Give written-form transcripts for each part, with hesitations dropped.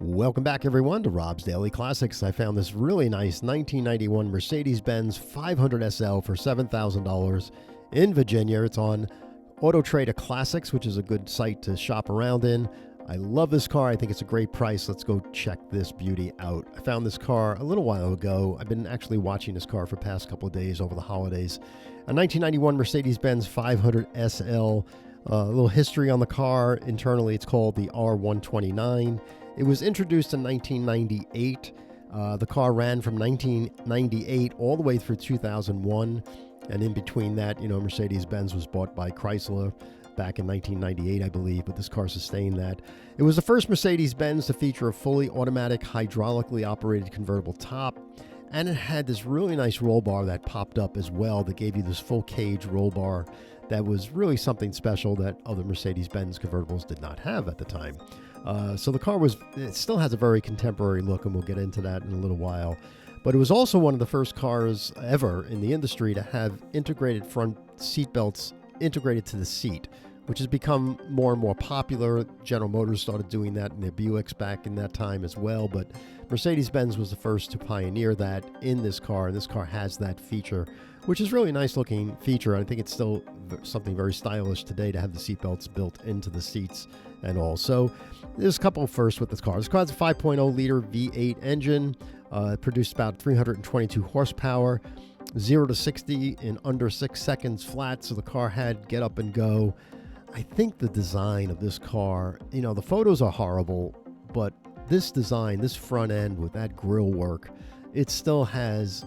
Welcome back, everyone, to Rob's Daily Classics. I found this really nice 1991 Mercedes-Benz 500 SL for $7,000 in Virginia. It's on Auto Trader Classics, which is a good site to shop around in. I love this car. I think it's a great price. Let's go check this beauty out. I found this car a little while ago. I've been actually watching this car for the past couple of days over the holidays. A 1991 Mercedes-Benz 500 SL. A little history on the car. Internally, it's called the R129. It was introduced in 1998. The car ran from 1998 all the way through 2001. And in between that, Mercedes-Benz was bought by Chrysler back in 1998, I believe, but this car sustained that. It was the first Mercedes-Benz to feature a fully automatic, hydraulically operated convertible top. And it had this really nice roll bar that popped up as well that gave you this full cage roll bar that was really something special that other Mercedes-Benz convertibles did not have at the time. So the car it still has a very contemporary look, and we'll get into that in a little while. But it was also one of the first cars ever in the industry to have integrated front seat belts integrated to the seat, which has become more and more popular. General Motors started doing that in their Buicks back in that time as well, but Mercedes-Benz was the first to pioneer that in this car, and this car has that feature, which is really a nice looking feature. I think it's still something very stylish today to have the seatbelts built into the seats and all. So there's a couple firsts with this car. This car has a 5.0 liter V8 engine, produced about 322 horsepower, 0 to 60 in under 6 seconds flat, so the car had get up and go. I think the design of this car, the photos are horrible, but this design, this front end with that grille work, it still has,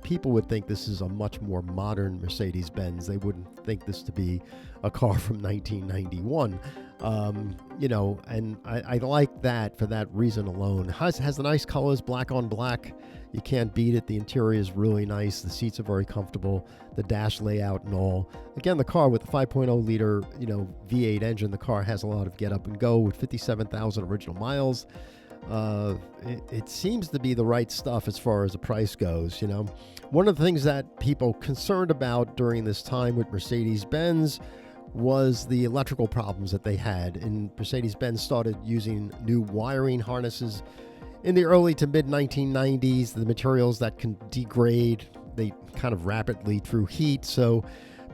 people would think this is a much more modern Mercedes-Benz. They wouldn't think this to be a car from 1991. And I like that for that reason alone. Has the nice colors, black on black. You can't beat it. The interior is really nice. The seats are very comfortable. The dash layout and all. Again, the car with the 5.0 liter, V8 engine, the car has a lot of get up and go with 57,000 original miles. It seems to be the right stuff as far as the price goes. One of the things that people concerned about during this time with Mercedes-Benz was the electrical problems that they had. And Mercedes-Benz started using new wiring harnesses in the early to mid 1990s. The materials that can degrade, they kind of rapidly through heat.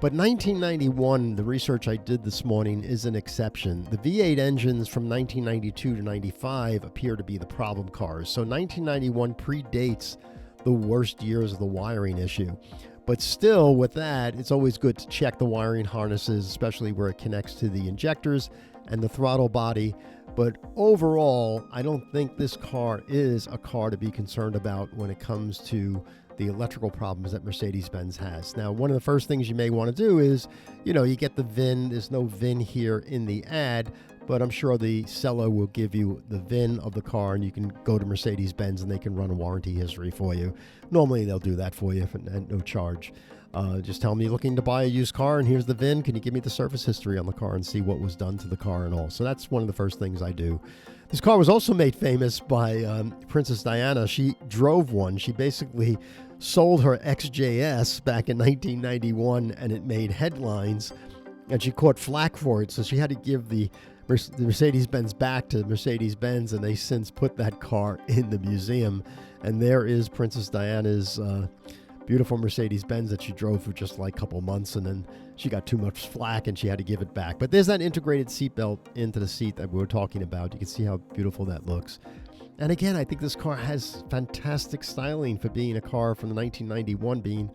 But 1991, the research I did this morning, is an exception. The V8 engines from 1992 to 95 appear to be the problem cars. So 1991 predates the worst years of the wiring issue. But still, with that, it's always good to check the wiring harnesses, especially where it connects to the injectors and the throttle body. But overall, I don't think this car is a car to be concerned about when it comes to the electrical problems that Mercedes-Benz has. Now, one of the first things you may want to do is, you get the VIN. There's no VIN here in the ad, but I'm sure the seller will give you the VIN of the car, and you can go to Mercedes-Benz and they can run a warranty history for you. Normally, they'll do that for you at no charge. Just tell them you're looking to buy a used car, and here's the VIN. Can you give me the service history on the car and see what was done to the car and all? So that's one of the first things I do. This car was also made famous by Princess Diana. She drove one. She basically sold her XJS back in 1991, and it made headlines, and she caught flack for it. So she had to give the Mercedes-Benz back to Mercedes-Benz, and they since put that car in the museum. And there is Princess Diana's beautiful Mercedes-Benz that she drove for just like a couple months, and then she got too much flack and she had to give it back. But there's that integrated seat belt into the seat that we were talking about. You can see how beautiful that looks. And again, I think this car has fantastic styling for being a car from the 1991, being,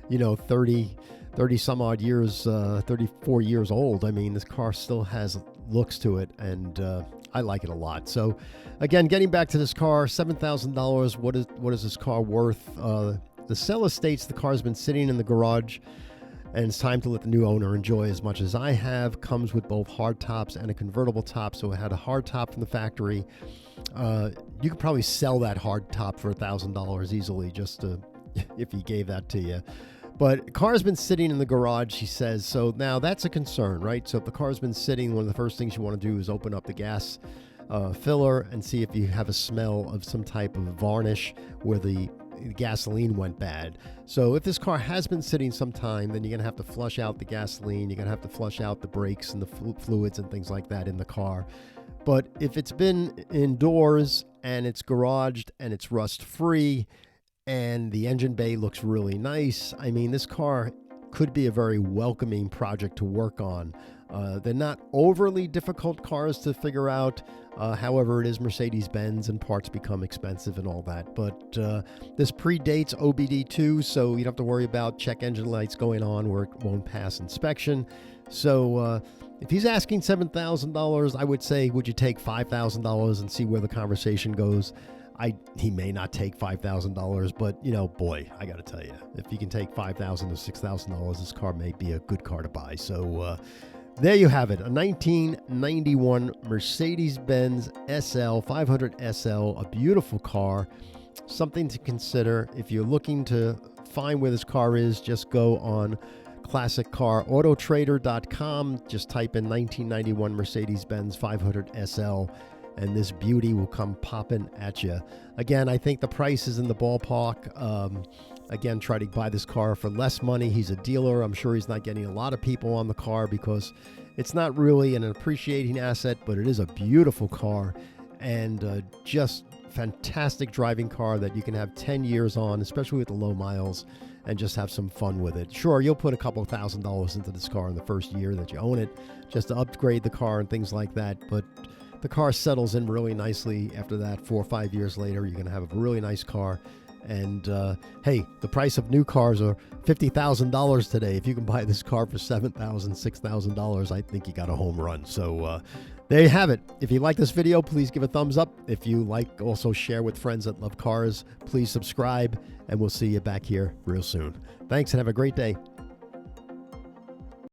30 some odd years, 34 years old. I mean, this car still has looks to it, and I like it a lot. So again, getting back to this car, $7,000. What is this car worth? The seller states the car's been sitting in the garage, and it's time to let the new owner enjoy as much as I have. Comes with both hard tops and a convertible top. So it had a hard top from the factory. You could probably sell that hard top for $1,000 easily, if he gave that to you. But car's been sitting in the garage, she says. So now that's a concern, right? So if the car's been sitting, one of the first things you want to do is open up the gas filler and see if you have a smell of some type of varnish where the gasoline went bad. So if this car has been sitting some time, then you're going to have to flush out the gasoline. You're going to have to flush out the brakes and the fluids and things like that in the car. But if it's been indoors and it's garaged and it's rust free and the engine bay looks really nice, I mean, this car could be a very welcoming project to work on. They're not overly difficult cars to figure out. However, it is Mercedes-Benz and parts become expensive and all that. But this predates OBD2, so you don't have to worry about check engine lights going on where it won't pass inspection. So if he's asking $7,000, I would say, would you take $5,000 and see where the conversation goes? He may not take $5,000, but boy, I got to tell you, if you can take $5,000 to $6,000, this car may be a good car to buy. So there you have it, a 1991 Mercedes-Benz SL 500 SL, a beautiful car, something to consider. If you're looking to find where this car is, just go on ClassicCarAutotrader.com. Just type in 1991 Mercedes-Benz 500 SL. And this beauty will come popping at you. Again, I think the price is in the ballpark. Again, try to buy this car for less money. He's a dealer. I'm sure he's not getting a lot of people on the car because it's not really an appreciating asset, but it is a beautiful car and just fantastic driving car that you can have 10 years on, especially with the low miles, and just have some fun with it. Sure, you'll put a couple of $1,000s into this car in the first year that you own it, just to upgrade the car and things like that, but the car settles in really nicely after that. 4 or 5 years later, you're going to have a really nice car. And hey, the price of new cars are $50,000 today. If you can buy this car for $7,000, $6,000, I think you got a home run. So there you have it. If you like this video, please give a thumbs up. If you like, also share with friends that love cars. Please subscribe, and we'll see you back here real soon. Thanks, and have a great day.